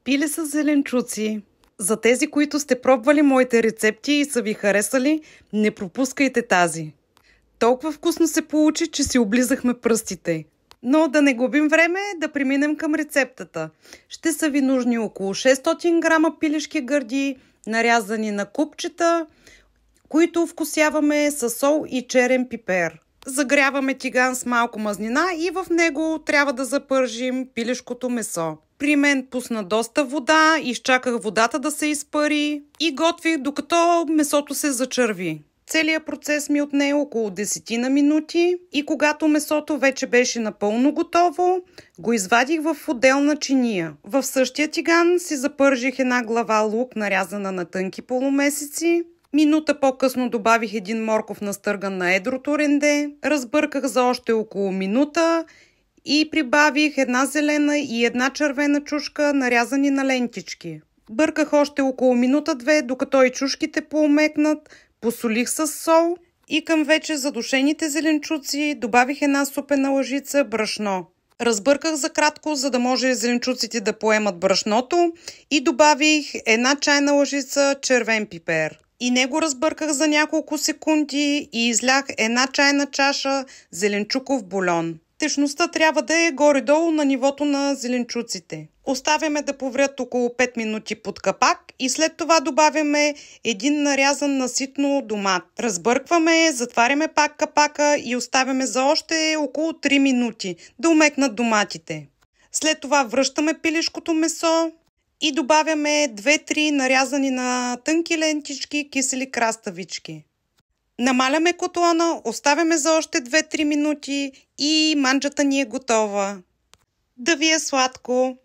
Пиле с зеленчуци. За тези, които сте пробвали моите рецепти и са ви харесали, не пропускайте тази. Толкова вкусно се получи, че си облизахме пръстите. Но да не губим време, да преминем към рецептата. Ще са ви нужни около 600 грама пилешки гърди, нарязани на купчета, които вкусяваме с сол и черен пипер. Загряваме тиган с малко мазнина и в него трябва да запържим пилешкото месо. При мен пусна доста вода, изчаках водата да се изпари и готвих докато месото се зачерви. Целият процес ми отне около 10 минути и когато месото вече беше напълно готово, го извадих в отделна чиния. В същия тиган си запържих една глава лук, нарязана на тънки полумесеци. Минута по-късно добавих един морков настърган на едрото ренде, разбърках за още около минута и прибавих една зелена и една червена чушка, нарязани на лентички. Бърках още около минута-две, докато и чушките поумекнат, посолих с сол и към вече задушените зеленчуци добавих една супена лъжица брашно. Разбърках за кратко, за да може зеленчуците да поемат брашното и добавих една чайна лъжица червен пипер. И него разбърках за няколко секунди и излях една чайна чаша зеленчуков бульон. Течността трябва да е горе-долу на нивото на зеленчуците. Оставяме да поврят около 5 минути под капак и след това добавяме един нарязан наситно домат. Разбъркваме, затваряме пак капака и оставяме за още около 3 минути да умекнат доматите. След това връщаме пилешкото месо и добавяме 2-3 нарязани на тънки лентички кисели краставички. Намаляме котлона, оставяме за още 2-3 минути и манджата ни е готова. Да ви е сладко!